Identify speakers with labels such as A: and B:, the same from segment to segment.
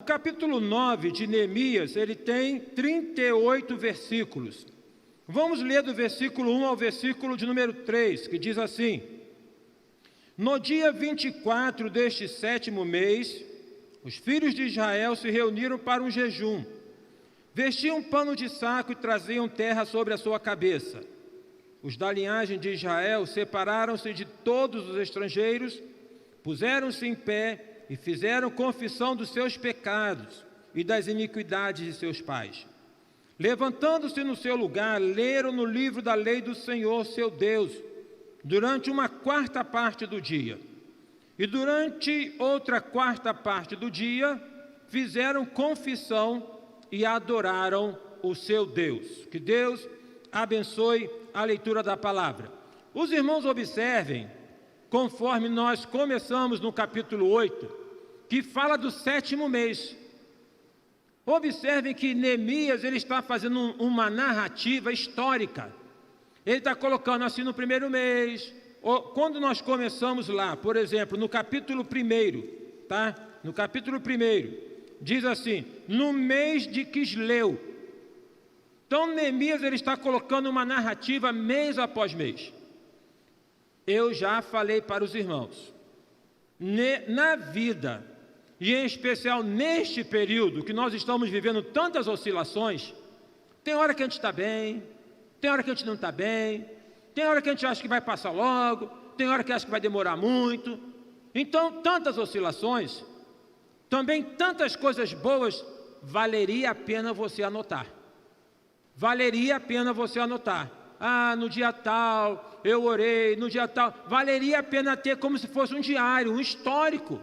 A: O capítulo 9 de Neemias, ele tem 38 versículos. Vamos ler do versículo 1 ao versículo de número 3, que diz assim: No dia 24 deste 7º mês, os filhos de Israel se reuniram para um jejum. Vestiam pano de saco e traziam terra sobre a sua cabeça. Os da linhagem de Israel separaram-se de todos os estrangeiros, puseram-se em pé e fizeram confissão dos seus pecados e das iniquidades de seus pais. Levantando-se no seu lugar, leram no livro da lei do Senhor, seu Deus, durante uma quarta parte do dia. E durante outra quarta parte do dia, fizeram confissão e adoraram o seu Deus. Que Deus abençoe a leitura da palavra. Os irmãos observem, conforme nós começamos no capítulo 8, que fala do 7º mês. Observem que Neemias ele está fazendo uma narrativa histórica. Ele está colocando assim no primeiro mês. Quando nós começamos lá, por exemplo, no capítulo 1, tá? No capítulo 1, diz assim: no mês de Quisleu. Então Neemias ele está colocando uma narrativa mês após mês. Eu já falei para os irmãos, na vida, e em especial neste período que nós estamos vivendo tantas oscilações, tem hora que a gente está bem, tem hora que a gente não está bem, tem hora que a gente acha que vai passar logo, tem hora que acha que vai demorar muito. Então, tantas oscilações, também tantas coisas boas, valeria a pena você anotar. Valeria a pena você anotar. Ah, no dia tal, eu orei, no dia tal. Valeria a pena ter como se fosse um diário, um histórico.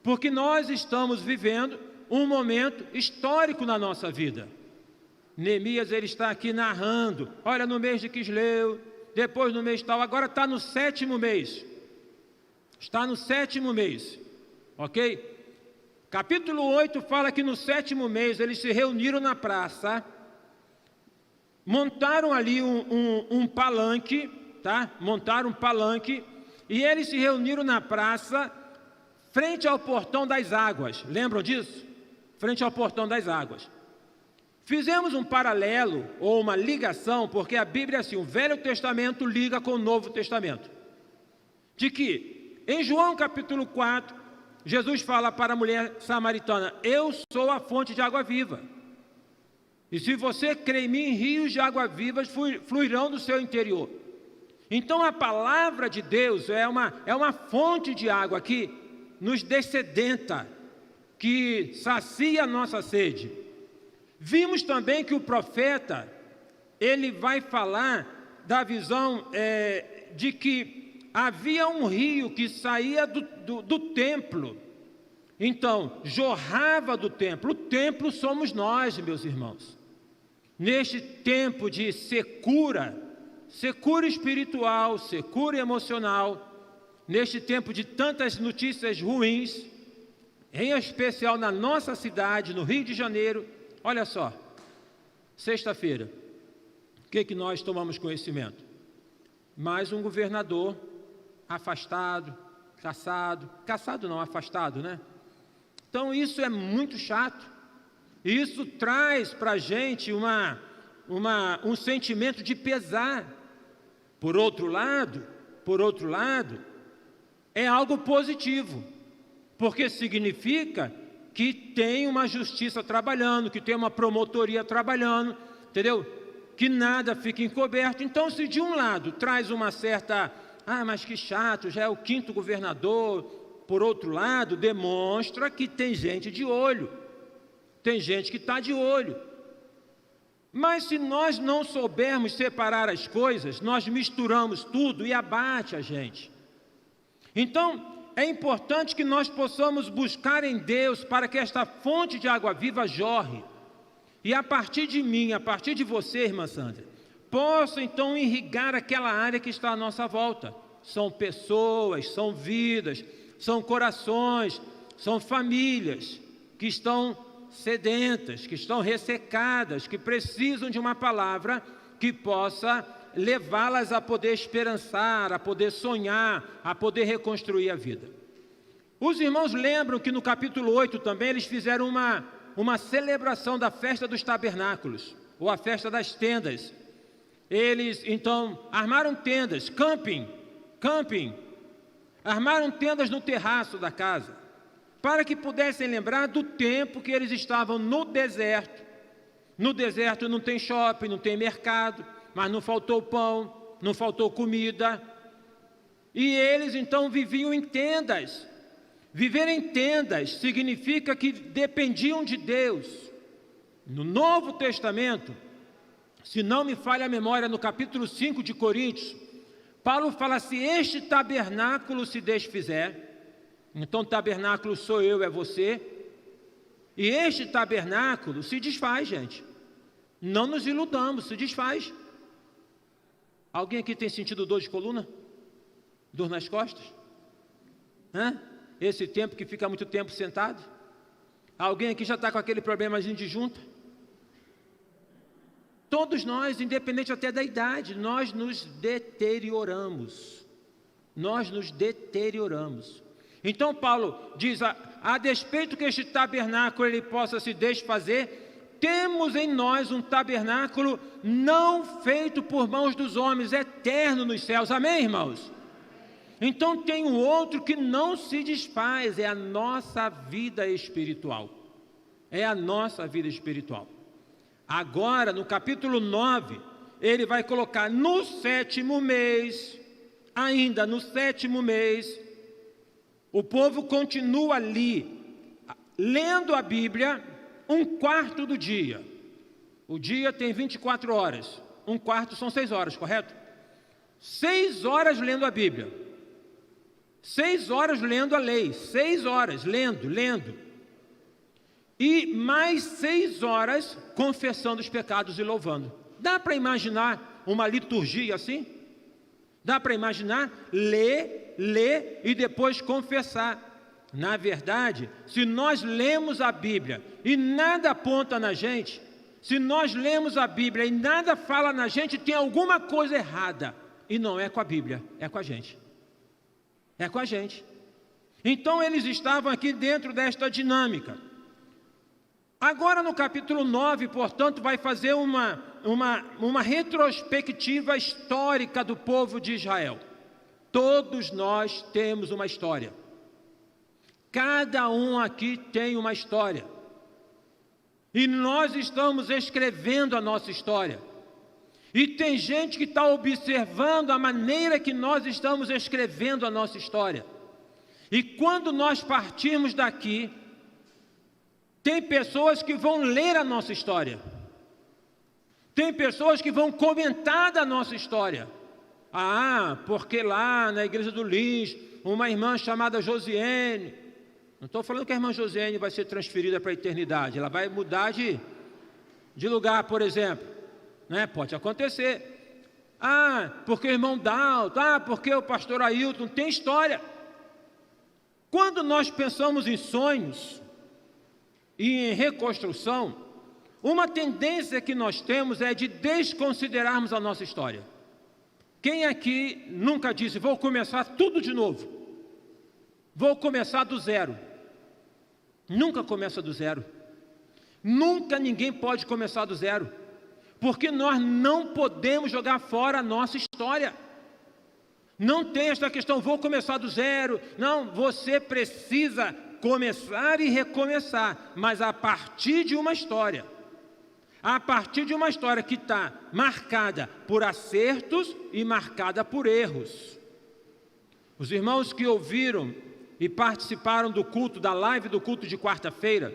A: Porque nós estamos vivendo um momento histórico na nossa vida. Neemias, ele está aqui narrando. Olha, no mês de Quisleu, depois no mês tal, agora está no 7º mês. Está no 7º mês. Ok? Capítulo 8 fala que no 7º mês eles se reuniram na praça, montaram ali um palanque, tá? Montaram um palanque e eles se reuniram na praça, frente ao portão das águas. Lembram disso? Frente ao portão das águas. Fizemos um paralelo ou uma ligação, porque a Bíblia é assim, o Velho Testamento liga com o Novo Testamento. De que, em João capítulo 4, Jesus fala para a mulher samaritana: eu sou a fonte de água viva. E se você crê em mim, rios de água viva fluirão do seu interior. Então a palavra de Deus é uma fonte de água que nos dessedenta, que sacia a nossa sede. Vimos também que o profeta, ele vai falar da visão de que havia um rio que saía do templo. Então, jorrava do templo. O templo somos nós, meus irmãos. Neste tempo de secura espiritual, secura emocional, neste tempo de tantas notícias ruins, em especial na nossa cidade, no Rio de Janeiro. Olha só, sexta-feira, o que nós tomamos conhecimento? Mais um governador afastado, afastado, né? Então isso é muito chato. Isso traz para a gente um sentimento de pesar. Por outro lado, é algo positivo, porque significa que tem uma justiça trabalhando, que tem uma promotoria trabalhando, entendeu? Que nada fica encoberto. Então, se de um lado traz uma certa, mas que chato, já é o 5º governador, por outro lado, demonstra que tem gente de olho, tem gente que está de olho. Mas se nós não soubermos separar as coisas, nós misturamos tudo e abate a gente. Então, é importante que nós possamos buscar em Deus para que esta fonte de água viva jorre. E a partir de mim, a partir de você, irmã Sandra, possa então irrigar aquela área que está à nossa volta. São pessoas, são vidas, são corações, são famílias que estão sedentas, que estão ressecadas, que precisam de uma palavra que possa levá-las a poder esperançar, a poder sonhar, a poder reconstruir a vida. Os irmãos lembram que no capítulo 8 também eles fizeram uma celebração da festa dos tabernáculos, ou a festa das tendas. Eles então armaram tendas, camping, armaram tendas no terraço da casa, para que pudessem lembrar do tempo que eles estavam no deserto. No deserto não tem shopping, não tem mercado, mas não faltou pão, não faltou comida. E eles então viviam em tendas. Viver em tendas significa que dependiam de Deus. No Novo Testamento, se não me falha a memória, no capítulo 5 de Coríntios, Paulo fala: se este tabernáculo se desfizer, então tabernáculo sou eu, é você, e este tabernáculo se desfaz, gente. Não nos iludamos, se desfaz. Alguém aqui tem sentido dor de coluna? Dor nas costas? Esse tempo que fica muito tempo sentado? Alguém aqui já está com aquele problemazinho de junta? Todos nós, independente até da idade, nós nos deterioramos. Nós nos deterioramos. Então Paulo diz, a despeito que este tabernáculo ele possa se desfazer, temos em nós um tabernáculo não feito por mãos dos homens, eterno nos céus. Amém, irmãos? Então tem um outro que não se desfaz, é a nossa vida espiritual. É a nossa vida espiritual. Agora, no capítulo 9, ele vai colocar no 7º mês, ainda no 7º mês, o povo continua ali, lendo a Bíblia, 1/4 do dia. O dia tem 24 horas, 1/4 são 6 horas, correto? 6 horas lendo a Bíblia, 6 horas lendo a lei, 6 horas lendo, e mais 6 horas confessando os pecados e louvando. Dá para imaginar uma liturgia assim? Dá para imaginar? Ler e depois confessar. Na verdade, se nós lemos a Bíblia e nada aponta na gente, se nós lemos a Bíblia e nada fala na gente, tem alguma coisa errada. E não é com a Bíblia, é com a gente. É com a gente. Então eles estavam aqui dentro desta dinâmica. Agora no capítulo 9, portanto, vai fazer uma retrospectiva histórica do povo de Israel. Todos nós temos uma história. Cada um aqui tem uma história. E nós estamos escrevendo a nossa história. E tem gente que está observando a maneira que nós estamos escrevendo a nossa história. E quando nós partirmos daqui, tem pessoas que vão ler a nossa história. Tem pessoas que vão comentar da nossa história. Porque lá na igreja do Lins, uma irmã chamada Josiane, não estou falando que a irmã Josiane vai ser transferida para a eternidade, ela vai mudar de lugar, por exemplo, né? Pode acontecer. Porque o irmão Dalton, porque o pastor Ailton, tem história. Quando nós pensamos em sonhos e em reconstrução, uma tendência que nós temos é de desconsiderarmos a nossa história. Quem aqui nunca disse, vou começar tudo de novo? Vou começar do zero. Nunca começa do zero. Nunca ninguém pode começar do zero. Porque nós não podemos jogar fora a nossa história. Não tem esta questão, vou começar do zero. Não, você precisa começar e recomeçar, mas a partir de uma história. A partir de uma história que está marcada por acertos e marcada por erros. Os irmãos que ouviram e participaram do culto, da live do culto de quarta-feira,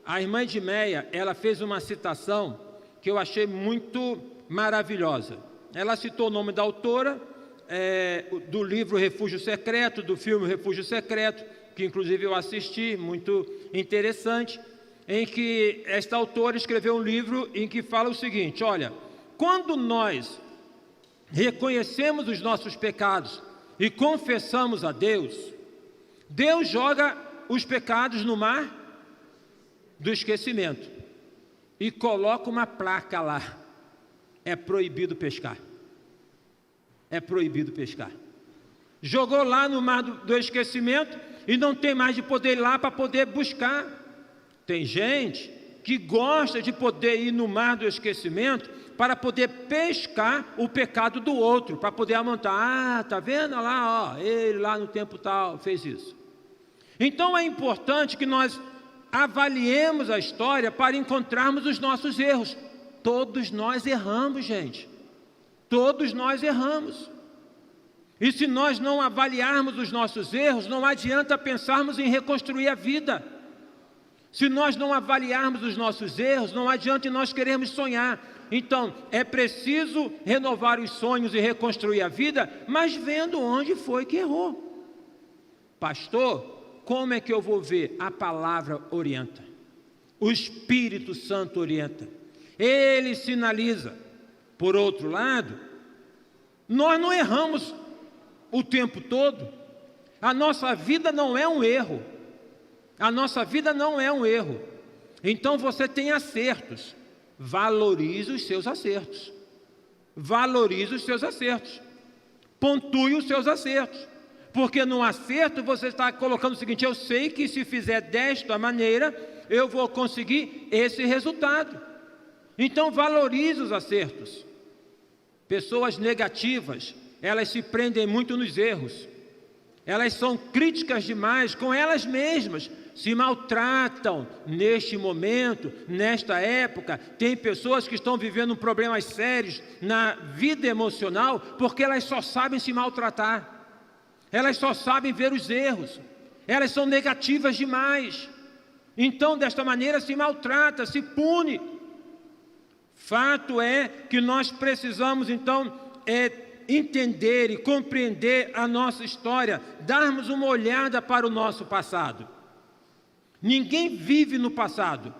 A: a irmã Edmeia, ela fez uma citação que eu achei muito maravilhosa. Ela citou o nome da autora, do livro Refúgio Secreto, do filme Refúgio Secreto, que inclusive eu assisti, muito interessante, em que esta autora escreveu um livro em que fala o seguinte: olha, quando nós reconhecemos os nossos pecados e confessamos a Deus, Deus joga os pecados no mar do esquecimento e coloca uma placa lá: é proibido pescar. É proibido pescar. jogou lá no mar do esquecimento e não tem mais de poder ir lá para poder buscar. Tem gente que gosta de poder ir no mar do esquecimento para poder pescar o pecado do outro, para poder amontar, tá vendo lá, ele lá no tempo tal fez isso. Então é importante que nós avaliemos a história para encontrarmos os nossos erros. Todos nós erramos, gente. Todos nós erramos. E se nós não avaliarmos os nossos erros, não adianta pensarmos em reconstruir a vida. Se nós não avaliarmos os nossos erros, não adianta nós querermos sonhar. Então, é preciso renovar os sonhos e reconstruir a vida, mas vendo onde foi que errou. Pastor, como é que eu vou ver? A palavra orienta. O Espírito Santo orienta. Ele sinaliza. Por outro lado, nós não erramos o tempo todo. A nossa vida não é um erro. A nossa vida não é um erro. Então você tem acertos. Valorize os seus acertos. Valorize os seus acertos. Pontue os seus acertos. Porque no acerto você está colocando o seguinte: eu sei que se fizer desta maneira, eu vou conseguir esse resultado. Então valorize os acertos. Pessoas negativas, elas se prendem muito nos erros. Elas são críticas demais com elas mesmas, se maltratam neste momento, nesta época. Tem pessoas que estão vivendo problemas sérios na vida emocional, porque elas só sabem se maltratar. Elas só sabem ver os erros. Elas são negativas demais. Então, desta maneira, se maltrata, se pune. Fato é que nós precisamos, então, entender e compreender a nossa história, darmos uma olhada para o nosso passado. Ninguém vive no passado.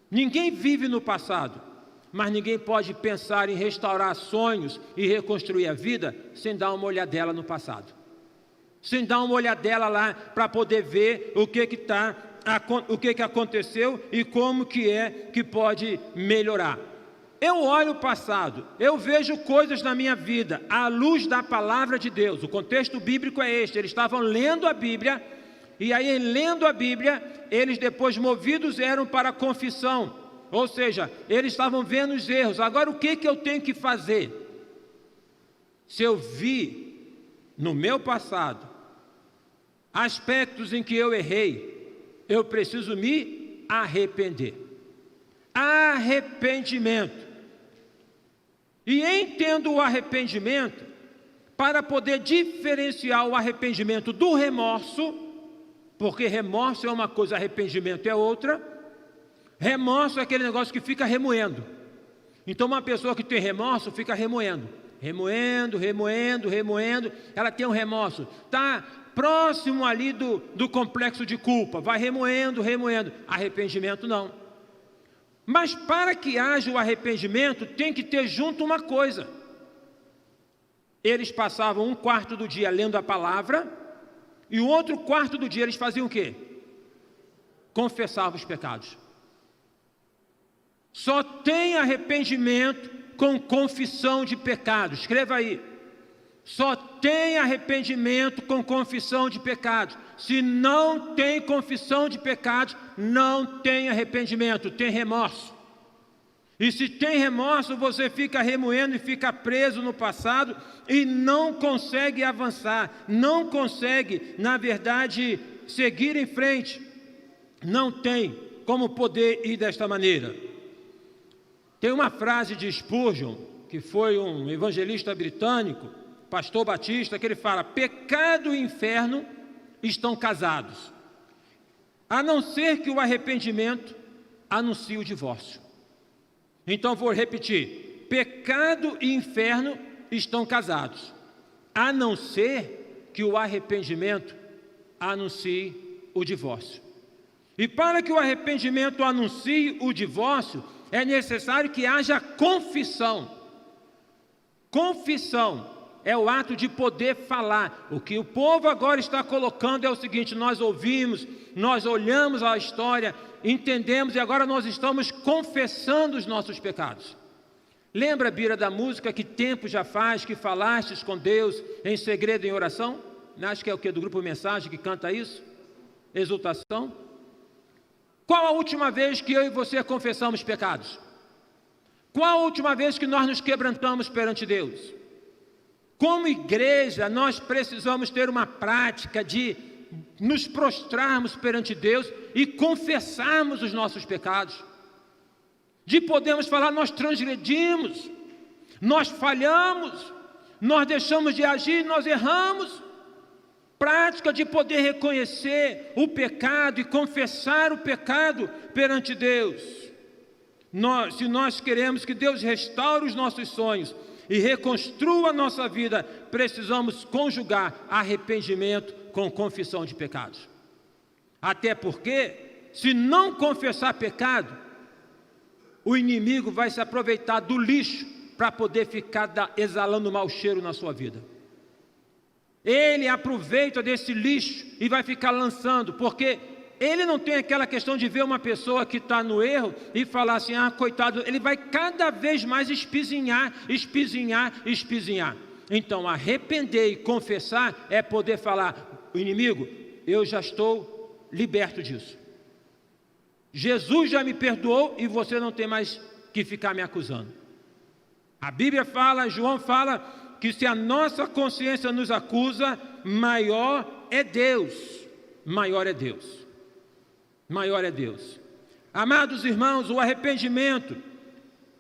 A: Ninguém vive no passado. Mas ninguém pode pensar em restaurar sonhos e reconstruir a vida sem dar uma olhadela no passado. Sem dar uma olhadela lá para poder ver o que aconteceu e como que é que pode melhorar. Eu olho o passado, eu vejo coisas na minha vida à luz da palavra de Deus. O contexto bíblico é este: eles estavam lendo a Bíblia, e aí lendo a Bíblia, eles depois movidos eram para a confissão, ou seja, eles estavam vendo os erros. Agora o que eu tenho que fazer? Se eu vi no meu passado aspectos em que eu errei, eu preciso me arrepender. Arrependimento. E entendo o arrependimento para poder diferenciar o arrependimento do remorso, porque remorso é uma coisa, arrependimento é outra. Remorso é aquele negócio que fica remoendo. Então uma pessoa que tem remorso fica remoendo. Remoendo. Ela tem um remorso. Está próximo ali do complexo de culpa. Vai remoendo. Arrependimento não. Mas para que haja o arrependimento, tem que ter junto uma coisa. Eles passavam 1/4 do dia lendo a palavra, e o outro 1/4 do dia eles faziam o quê? Confessavam os pecados. Só tem arrependimento com confissão de pecados. Escreva aí. Só tem arrependimento com confissão de pecados. Se não tem confissão de pecados, não tem arrependimento, tem remorso. E se tem remorso, você fica remoendo e fica preso no passado e não consegue avançar, não consegue, na verdade, seguir em frente. Não tem como poder ir desta maneira. Tem uma frase de Spurgeon, que foi um evangelista britânico, pastor batista, que ele fala: pecado e inferno estão casados, a não ser que o arrependimento anuncie o divórcio. Então vou repetir: pecado e inferno estão casados, a não ser que o arrependimento anuncie o divórcio. E para que o arrependimento anuncie o divórcio, é necessário que haja confissão. Confissão é o ato de poder falar. O que o povo agora está colocando é o seguinte: nós ouvimos, nós olhamos a história, entendemos, e agora nós estamos confessando os nossos pecados. Lembra, Bira, da música Que Tempo Já Faz que falastes com Deus em segredo em oração? Acho que é o que do grupo Mensagem que canta isso? Exultação. Qual a última vez que eu e você confessamos pecados? Qual a última vez que nós nos quebrantamos perante Deus? Como igreja, nós precisamos ter uma prática de nos prostrarmos perante Deus e confessarmos os nossos pecados. De podermos falar, nós transgredimos, nós falhamos, nós deixamos de agir, nós erramos. Prática de poder reconhecer o pecado e confessar o pecado perante Deus. Se nós queremos que Deus restaure os nossos sonhos e reconstrua a nossa vida, precisamos conjugar arrependimento com confissão de pecados. Até porque, se não confessar pecado, o inimigo vai se aproveitar do lixo para poder ficar exalando mau cheiro na sua vida. Ele aproveita desse lixo e vai ficar lançando, porque ele não tem aquela questão de ver uma pessoa que está no erro e falar assim, coitado, ele vai cada vez mais espizinhar. Então, arrepender e confessar é poder falar, o inimigo, eu já estou liberto disso. Jesus já me perdoou e você não tem mais que ficar me acusando. A Bíblia fala, João fala, que se a nossa consciência nos acusa, maior é Deus. Maior é Deus. Maior é Deus. Amados irmãos, o arrependimento,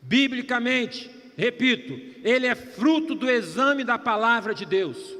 A: biblicamente, repito, ele é fruto do exame da palavra de Deus.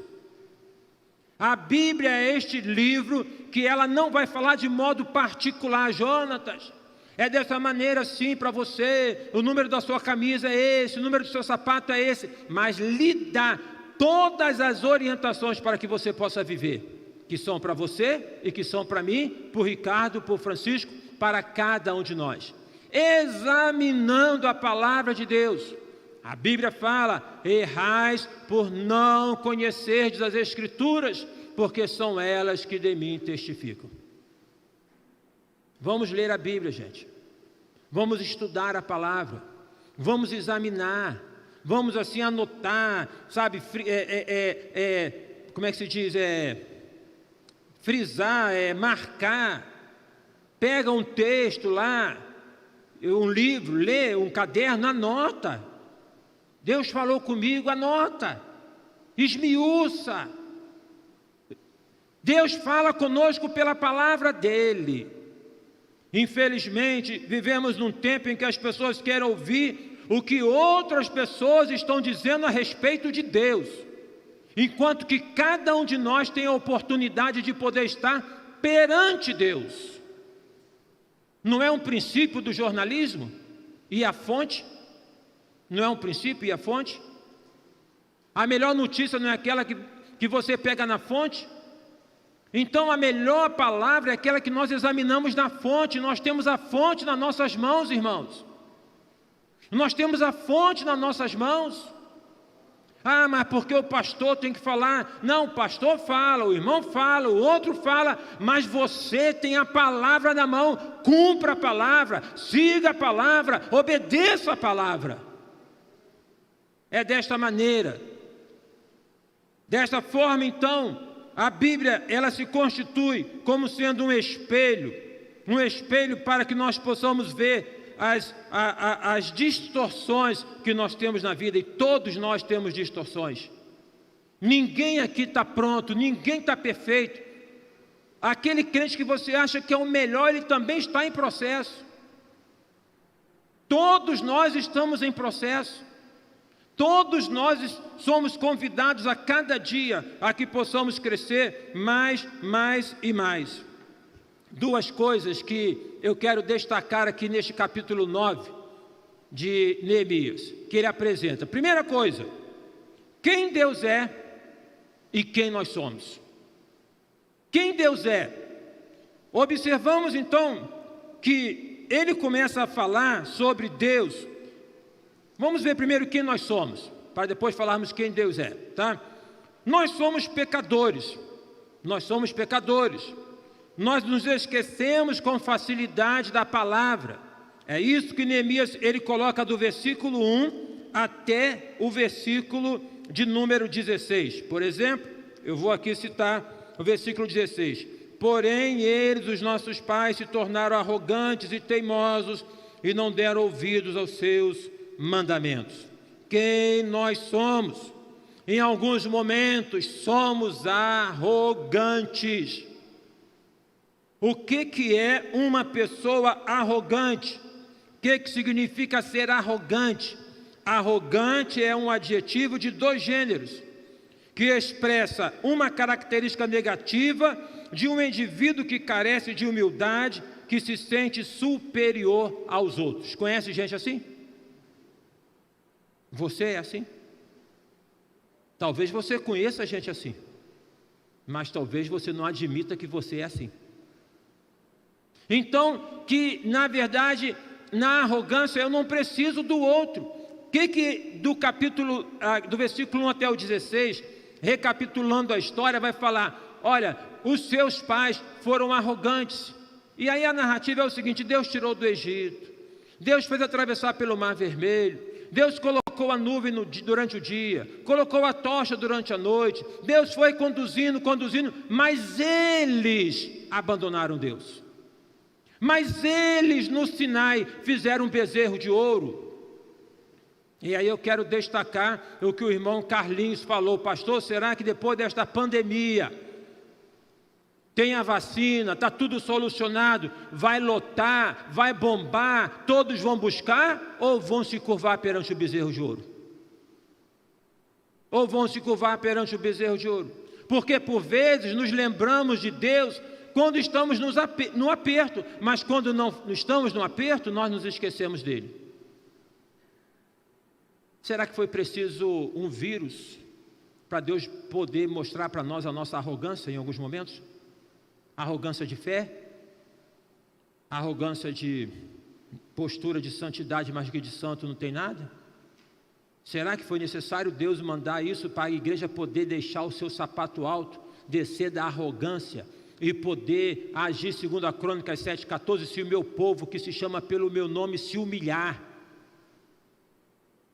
A: A Bíblia é este livro que ela não vai falar de modo particular, Jonatas. É dessa maneira sim para você, o número da sua camisa é esse, o número do seu sapato é esse, mas lhe dá todas as orientações para que você possa viver, que são para você e que são para mim, por Ricardo, por Francisco, para cada um de nós. Examinando a palavra de Deus, a Bíblia fala, errais por não conhecerdes as Escrituras, porque são elas que de mim testificam. Vamos ler a Bíblia, gente. Vamos estudar a palavra. Vamos examinar. Vamos assim anotar, sabe? Como é que se diz? Frisar, marcar. Pega um texto lá, um livro, lê, um caderno, anota. Deus falou comigo, anota. Esmiuça. Deus fala conosco pela palavra dele. Infelizmente, vivemos num tempo em que as pessoas querem ouvir o que outras pessoas estão dizendo a respeito de Deus, enquanto que cada um de nós tem a oportunidade de poder estar perante Deus. Não é um princípio do jornalismo? E a fonte? Não é um princípio e a fonte? A melhor notícia não é aquela que você pega na fonte? Então a melhor palavra é aquela que nós examinamos na fonte. Nós temos a fonte nas nossas mãos, irmãos. Nós temos a fonte nas nossas mãos. Mas porque o pastor tem que falar? Não, o pastor fala, o irmão fala, o outro fala, mas você tem a palavra na mão. Cumpra a palavra, siga a palavra, obedeça a palavra. É desta maneira. Desta forma, então, a Bíblia, ela se constitui como sendo um espelho para que nós possamos ver as distorções que nós temos na vida, e todos nós temos distorções. Ninguém aqui está pronto, ninguém está perfeito. Aquele crente que você acha que é o melhor, ele também está em processo. Todos nós estamos em processo. Todos nós somos convidados a cada dia a que possamos crescer mais e mais. Duas coisas que eu quero destacar aqui neste capítulo 9 de Neemias, que ele apresenta. Primeira coisa, quem Deus é e quem nós somos. Quem Deus é? Observamos então que ele começa a falar sobre Deus. Vamos ver primeiro quem nós somos, para depois falarmos quem Deus é, tá? Nós somos pecadores. Nós nos esquecemos com facilidade da palavra. É isso que Neemias, ele coloca do versículo 1 até o versículo de número 16. Por exemplo, eu vou aqui citar o versículo 16. Porém, eles, os nossos pais, se tornaram arrogantes e teimosos e não deram ouvidos aos seus mandamentos. Quem nós somos? Em alguns momentos somos arrogantes. O que é uma pessoa arrogante? O que significa ser arrogante? Arrogante é um adjetivo de dois gêneros, que expressa uma característica negativa de um indivíduo que carece de humildade, que se sente superior aos outros. Conhece gente assim? Você é assim? Talvez você conheça gente assim, mas talvez você não admita que você é assim. Então, que na verdade, na arrogância eu não preciso do outro. Do versículo 1 até o 16, recapitulando a história, vai falar: olha, os seus pais foram arrogantes. E aí a narrativa é o seguinte: Deus tirou do Egito, Deus fez atravessar pelo Mar Vermelho, Deus colocou a nuvem durante o dia, colocou a tocha durante a noite, Deus foi conduzindo, mas eles abandonaram Deus. Mas eles no Sinai fizeram um bezerro de ouro. E aí eu quero destacar o que o irmão Carlinhos falou: pastor, será que depois desta pandemia tem a vacina, está tudo solucionado, vai lotar, vai bombar, todos vão buscar, ou vão se curvar perante o bezerro de ouro? Ou vão se curvar perante o bezerro de ouro? Porque por vezes nos lembramos de Deus quando estamos no aperto, mas quando não estamos no aperto, nós nos esquecemos dele. Será que foi preciso um vírus para Deus poder mostrar para nós a nossa arrogância em alguns momentos? Arrogância de fé, arrogância de postura de santidade, mas que de santo não tem nada? Será que foi necessário Deus mandar isso para a igreja poder deixar o seu sapato alto, descer da arrogância e poder agir segundo a Crônicas 7,14, se o meu povo que se chama pelo meu nome se humilhar?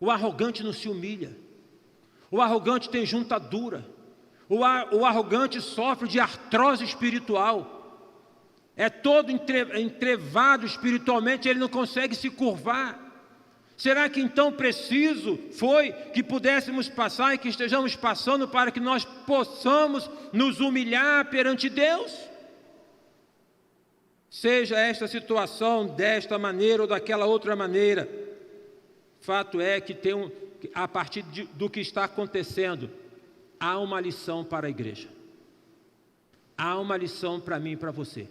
A: O arrogante não se humilha, o arrogante tem junta dura, o arrogante sofre de artrose espiritual, é todo entrevado espiritualmente, ele não consegue se curvar. Será que então preciso foi que pudéssemos passar e que estejamos passando para que nós possamos nos humilhar perante Deus? Seja esta situação desta maneira ou daquela outra maneira, fato é que a partir do que está acontecendo, há uma lição para a igreja. Há uma lição para mim e para você,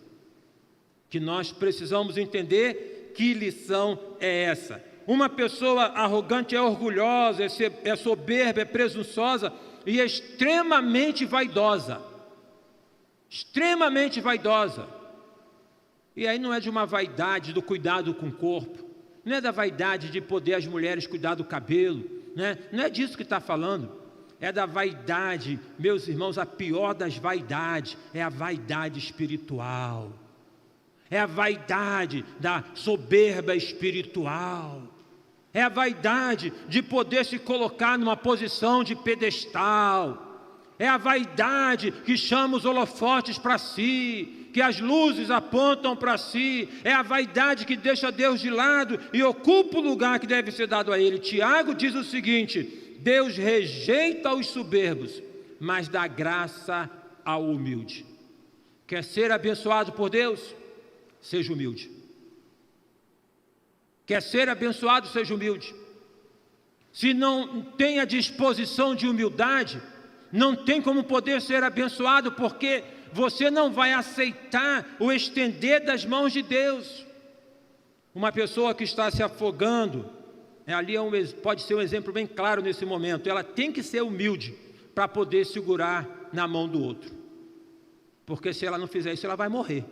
A: que nós precisamos entender. Que lição é essa? Uma pessoa arrogante é orgulhosa, é soberba, é presunçosa e é extremamente vaidosa. Extremamente vaidosa. E aí não é de uma vaidade do cuidado com o corpo, não é da vaidade de poder as mulheres cuidar do cabelo, né? Não é disso que está falando. É da vaidade, meus irmãos, a pior das vaidades é a vaidade espiritual. É a vaidade da soberba espiritual. É a vaidade de poder se colocar numa posição de pedestal. É a vaidade que chama os holofotes para si, que as luzes apontam para si. É a vaidade que deixa Deus de lado e ocupa o lugar que deve ser dado a Ele. Tiago diz o seguinte: Deus rejeita os soberbos, mas dá graça ao humilde. Quer ser abençoado por Deus? Seja humilde. Quer ser abençoado? Seja humilde. Se não tem a disposição de humildade, não tem como poder ser abençoado, porque você não vai aceitar o estender das mãos de Deus. Uma pessoa que está se afogando, ali pode ser um exemplo bem claro nesse momento. Ela tem que ser humilde para poder segurar na mão do outro, porque se ela não fizer isso, ela vai morrer.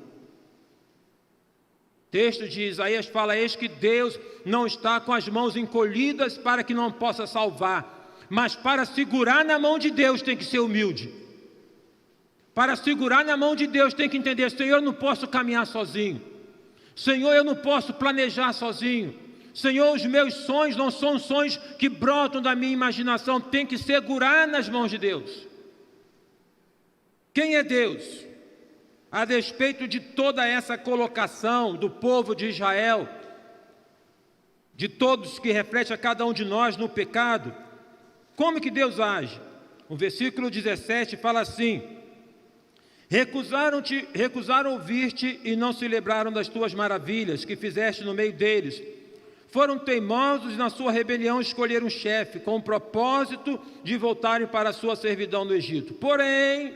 A: O texto de Isaías fala: eis que Deus não está com as mãos encolhidas para que não possa salvar, mas para segurar na mão de Deus tem que ser humilde. Para segurar na mão de Deus tem que entender: Senhor, eu não posso caminhar sozinho. Senhor, eu não posso planejar sozinho. Senhor, os meus sonhos não são sonhos que brotam da minha imaginação, tem que segurar nas mãos de Deus. Quem é Deus? A despeito de toda essa colocação do povo de Israel, de todos que refletem a cada um de nós no pecado, como que Deus age? O versículo 17 fala assim: recusaram ouvir-te e não se lembraram das tuas maravilhas que fizeste no meio deles. Foram teimosos e na sua rebelião escolheram um chefe, com o propósito de voltarem para a sua servidão no Egito. Porém,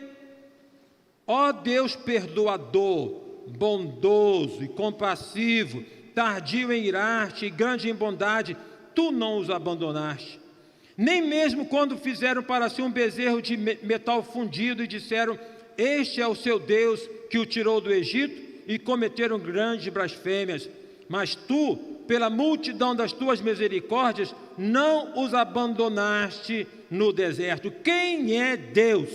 A: ó Deus perdoador, bondoso e compassivo, tardio em irar-te e grande em bondade, tu não os abandonaste. Nem mesmo quando fizeram para si um bezerro de metal fundido e disseram: este é o seu Deus que o tirou do Egito, e cometeram grandes blasfêmias. Mas tu, pela multidão das tuas misericórdias, não os abandonaste no deserto. Quem é Deus?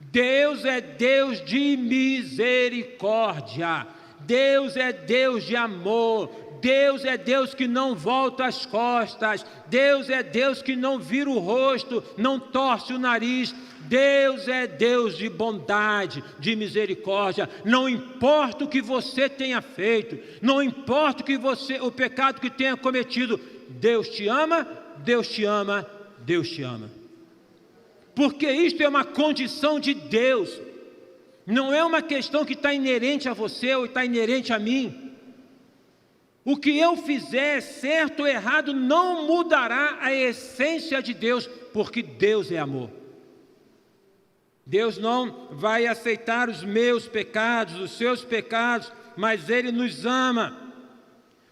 A: Deus é Deus de misericórdia. Deus é Deus de amor. Deus é Deus que não volta as costas. Deus é Deus que não vira o rosto, não torce o nariz. Deus é Deus de bondade, de misericórdia. Não importa o que você tenha feito, não importa o pecado que tenha cometido, Deus te ama, Deus te ama, Deus te ama. Porque isto é uma condição de Deus, não é uma questão que está inerente a você ou está inerente a mim. O que eu fizer, certo ou errado, não mudará a essência de Deus, porque Deus é amor. Deus não vai aceitar os meus pecados, os seus pecados, mas Ele nos ama.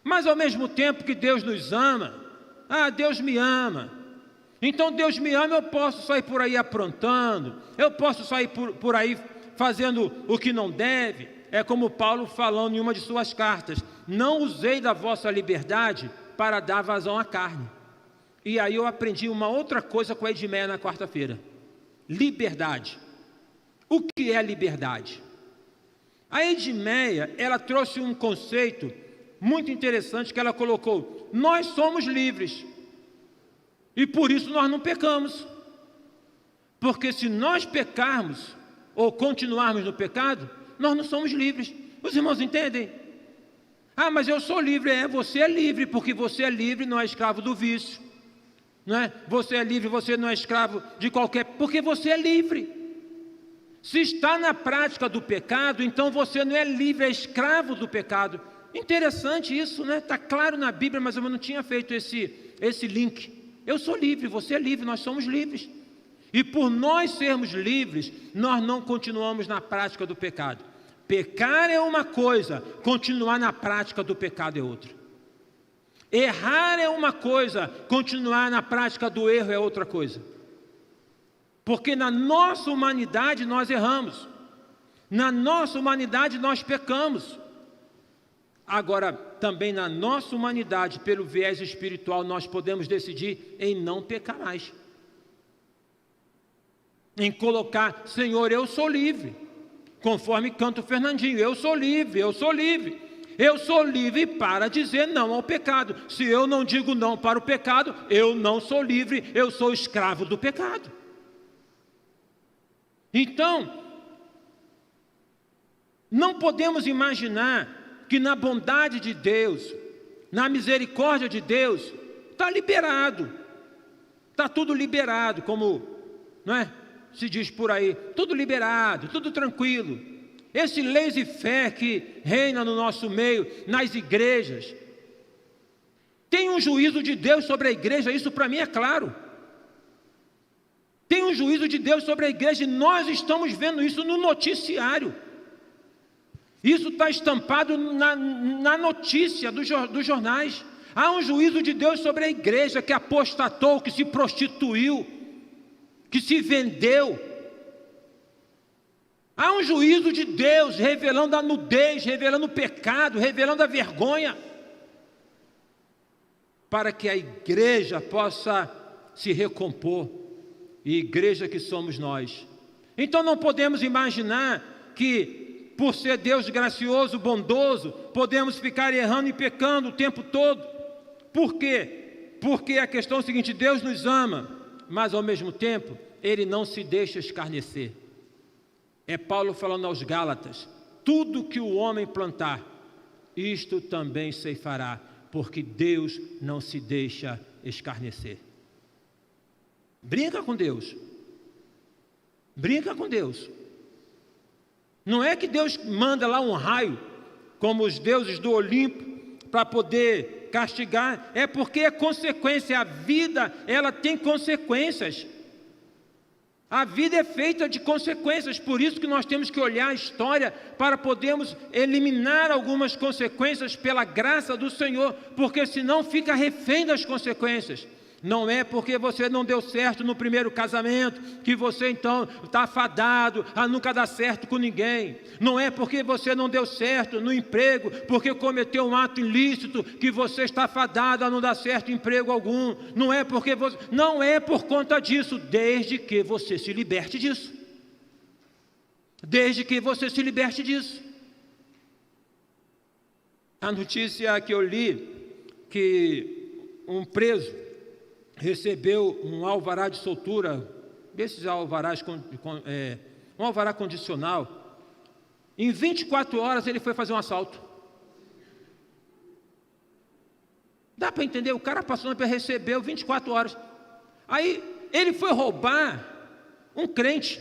A: Mas ao mesmo tempo que Deus nos ama, Deus me ama. Então Deus me ama, eu posso sair por aí aprontando, eu posso sair por aí fazendo o que não deve. É como Paulo falando em uma de suas cartas: não usei da vossa liberdade para dar vazão à carne. E aí eu aprendi uma outra coisa com a Edmeia na quarta-feira: liberdade. O que é liberdade? A Edmeia, ela trouxe um conceito muito interessante que ela colocou: nós somos livres, e por isso nós não pecamos. Porque se nós pecarmos, ou continuarmos no pecado, nós não somos livres. Os irmãos entendem? Mas eu sou livre. Você é livre, porque você é livre, não é escravo do vício, não é? Você é livre, você não é escravo de qualquer... porque você é livre. Se está na prática do pecado, então você não é livre, é escravo do pecado. Interessante isso, né? Está claro na Bíblia, mas eu não tinha feito esse link. Eu sou livre, você é livre, nós somos livres. E por nós sermos livres, nós não continuamos na prática do pecado. Pecar é uma coisa, continuar na prática do pecado é outra. Errar é uma coisa, continuar na prática do erro é outra coisa. Porque na nossa humanidade nós erramos, na nossa humanidade nós pecamos. Agora, também na nossa humanidade, pelo viés espiritual, nós podemos decidir em não pecar mais. Em colocar: Senhor, eu sou livre, conforme canta o Fernandinho, eu sou livre, eu sou livre. Eu sou livre para dizer não ao pecado. Se eu não digo não para o pecado, eu não sou livre, eu sou escravo do pecado. Então, não podemos imaginar que na bondade de Deus, na misericórdia de Deus, está liberado, está tudo liberado, como, não é? Se diz por aí, tudo liberado, tudo tranquilo. Esse laissez-faire que reina no nosso meio, nas igrejas, tem um juízo de Deus sobre a igreja, isso para mim é claro. Tem um juízo de Deus sobre a igreja e nós estamos vendo isso no noticiário. Isso está estampado na notícia dos jornais. Há um juízo de Deus sobre a igreja que apostatou, que se prostituiu, que se vendeu. Há um juízo de Deus revelando a nudez, revelando o pecado, revelando a vergonha, para que a igreja possa se recompor, e igreja que somos nós. Então não podemos imaginar que por ser Deus gracioso, bondoso, podemos ficar errando e pecando o tempo todo. Por quê? Porque a questão é a seguinte: Deus nos ama, mas ao mesmo tempo, Ele não se deixa escarnecer. É Paulo falando aos Gálatas: tudo que o homem plantar, isto também ceifará, porque Deus não se deixa escarnecer. Brinca com Deus. Brinca com Deus. Não é que Deus manda lá um raio, como os deuses do Olimpo, para poder castigar. É porque é consequência. A vida, ela tem consequências. A vida é feita de consequências. Por isso que nós temos que olhar a história para podermos eliminar algumas consequências pela graça do Senhor, porque senão fica refém das consequências. Não é porque você não deu certo no primeiro casamento que você então está fadado a nunca dar certo com ninguém. Não é porque você não deu certo no emprego, porque cometeu um ato ilícito, que você está fadado a não dar certo em emprego algum. Não é porque você... Não é por conta disso, desde que você se liberte disso. Desde que você se liberte disso. A notícia que eu li, que um preso recebeu um alvará de soltura, desses alvarás, um alvará condicional. Em 24 horas ele foi fazer um assalto. Dá para entender? O cara passou para receber 24 horas. Aí ele foi roubar um crente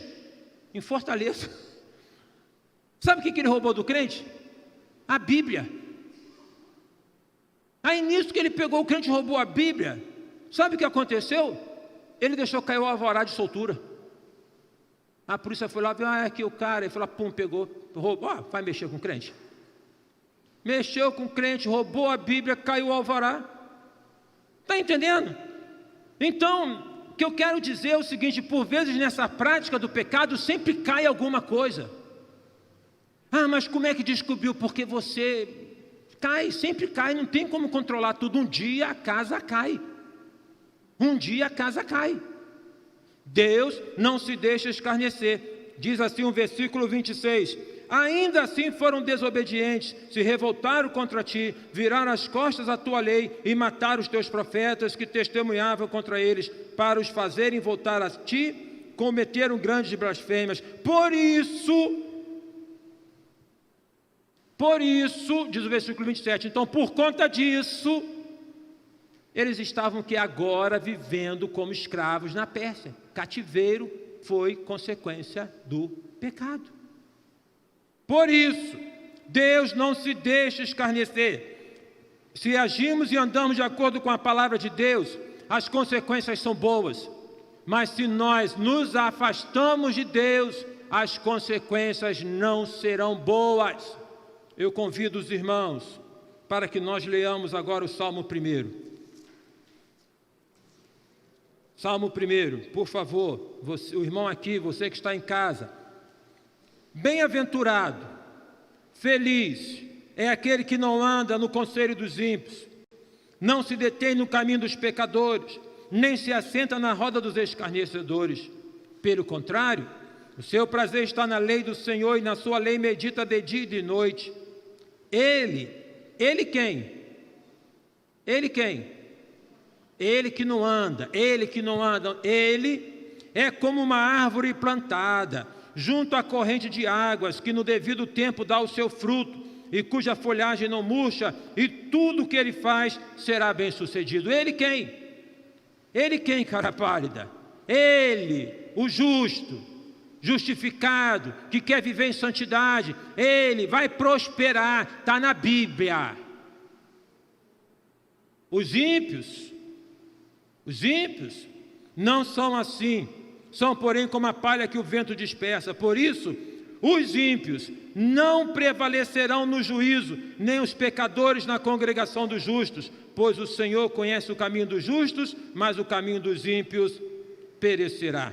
A: em Fortaleza. Sabe o que ele roubou do crente? A Bíblia. Aí nisso que ele pegou o crente e roubou a Bíblia, sabe o que aconteceu? Ele deixou cair o alvará de soltura. A polícia foi lá, viu, aqui o cara, ele falou, pum, pegou, roubou, vai mexer com o crente? Mexeu com o crente, roubou a Bíblia, caiu o alvará. Está entendendo? Então, o que eu quero dizer é o seguinte: por vezes nessa prática do pecado sempre cai alguma coisa. Mas como é que descobriu? Porque você cai, sempre cai, não tem como controlar tudo. Um dia a casa cai. Um dia a casa cai. Deus não se deixa escarnecer. Diz assim o versículo 26: ainda assim foram desobedientes, se revoltaram contra ti, viraram as costas à tua lei e mataram os teus profetas que testemunhavam contra eles, para os fazerem voltar a ti, cometeram grandes blasfêmias. Por isso, diz o versículo 27, então por conta disso, eles estavam que agora vivendo como escravos na Pérsia. Cativeiro foi consequência do pecado. Por isso, Deus não se deixa escarnecer. Se agimos e andamos de acordo com a palavra de Deus, as consequências são boas. Mas se nós nos afastamos de Deus, as consequências não serão boas. Eu convido os irmãos para que nós leamos agora o Salmo 1. Salmo 1, por favor, você, o irmão aqui, você que está em casa. Bem-aventurado, feliz é aquele que não anda no conselho dos ímpios, não se detém no caminho dos pecadores, nem se assenta na roda dos escarnecedores. Pelo contrário, o seu prazer está na lei do Senhor, e na sua lei medita de dia e de noite. Ele quem? Ele quem? Ele que não anda, ele é como uma árvore plantada junto à corrente de águas, que no devido tempo dá o seu fruto, e cuja folhagem não murcha, e tudo que ele faz será bem sucedido. Ele quem? Ele quem, cara pálida? Ele, o justo, justificado, que quer viver em santidade, ele vai prosperar, está na Bíblia. Os ímpios não são assim, são porém como a palha que o vento dispersa. Por isso, os ímpios não prevalecerão no juízo, nem os pecadores na congregação dos justos, pois o Senhor conhece o caminho dos justos, mas o caminho dos ímpios perecerá.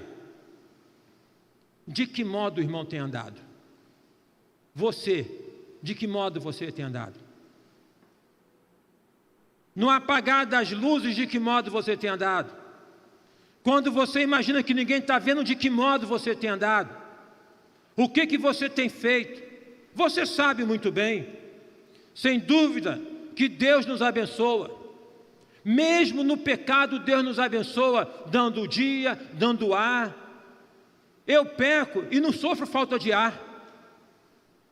A: De que modo o irmão tem andado? Você, de que modo você tem andado? No apagar das luzes, de que modo você tem andado? Quando você imagina que ninguém está vendo, de que modo você tem andado? O que você tem feito? Você sabe muito bem, sem dúvida, que Deus nos abençoa. Mesmo no pecado, Deus nos abençoa, dando o dia, dando ar. Eu peco e não sofro falta de ar.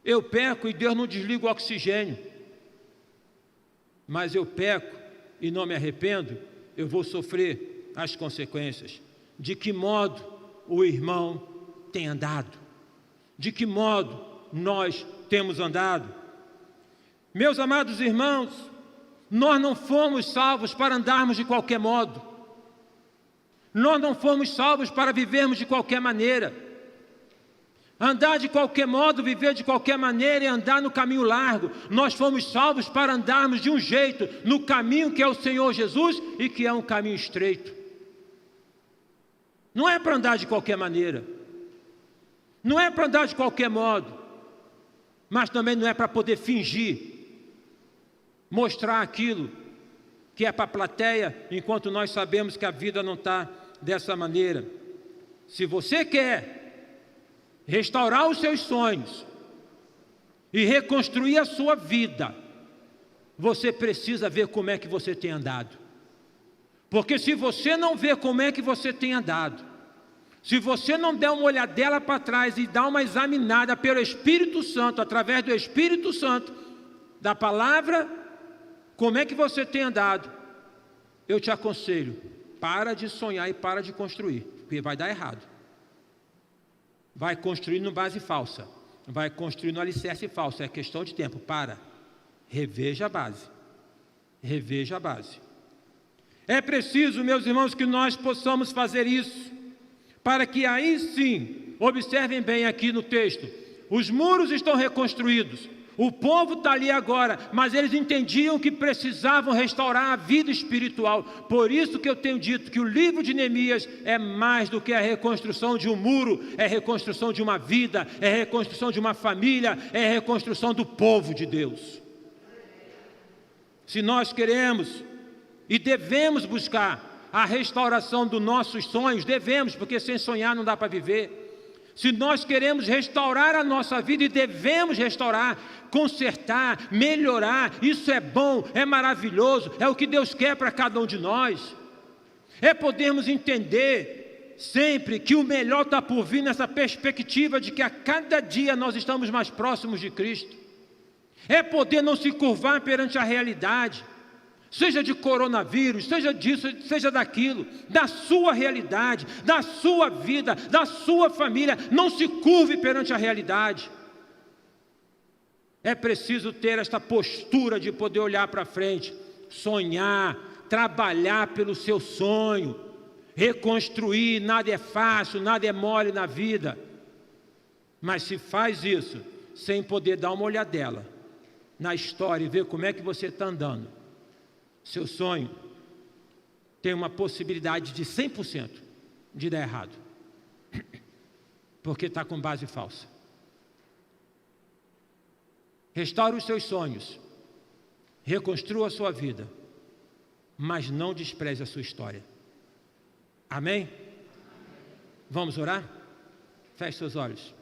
A: Eu peco e Deus não desliga o oxigênio. Mas eu peco e não me arrependo, eu vou sofrer as consequências. De que modo o irmão tem andado? De que modo nós temos andado? Meus amados irmãos, nós não fomos salvos para andarmos de qualquer modo. Nós não fomos salvos para vivermos de qualquer maneira. Andar de qualquer modo, viver de qualquer maneira e andar no caminho largo. Nós fomos salvos para andarmos de um jeito, no caminho que é o Senhor Jesus e que é um caminho estreito. Não é para andar de qualquer maneira. Não é para andar de qualquer modo. Mas também não é para poder fingir, mostrar aquilo que é para a plateia, enquanto nós sabemos que a vida não está dessa maneira. Se você quer restaurar os seus sonhos e reconstruir a sua vida, você precisa ver como é que você tem andado. Porque se você não ver como é que você tem andado, se você não der uma olhadela para trás e dar uma examinada pelo Espírito Santo, através do Espírito Santo, da palavra, como é que você tem andado, eu te aconselho, para de sonhar e para de construir, porque vai dar errado. Vai construir no base falsa, vai construir no alicerce falso, é questão de tempo. Para, reveja a base, reveja a base. É preciso, meus irmãos, que nós possamos fazer isso, para que aí sim, observem bem aqui no texto, os muros estão reconstruídos, o povo está ali agora, mas eles entendiam que precisavam restaurar a vida espiritual. Por isso que eu tenho dito que o livro de Neemias é mais do que a reconstrução de um muro, é a reconstrução de uma vida, é a reconstrução de uma família, é a reconstrução do povo de Deus. Se nós queremos e devemos buscar a restauração dos nossos sonhos, devemos, porque sem sonhar não dá para viver. Se nós queremos restaurar a nossa vida, e devemos restaurar, consertar, melhorar, isso é bom, é maravilhoso, é o que Deus quer para cada um de nós. É podermos entender sempre que o melhor está por vir, nessa perspectiva de que a cada dia nós estamos mais próximos de Cristo. É poder não se curvar perante a realidade, seja de coronavírus, seja disso, seja daquilo, da sua realidade, da sua vida, da sua família. Não se curve perante a realidade. É preciso ter esta postura de poder olhar para frente, sonhar, trabalhar pelo seu sonho, reconstruir. Nada é fácil, nada é mole na vida, mas se faz isso sem poder dar uma olhadela na história e ver como é que você está andando, seu sonho tem uma possibilidade de 100% de dar errado, porque está com base falsa. Restaure os seus sonhos, reconstrua a sua vida, mas não despreze a sua história. Amém? Vamos orar? Feche seus olhos.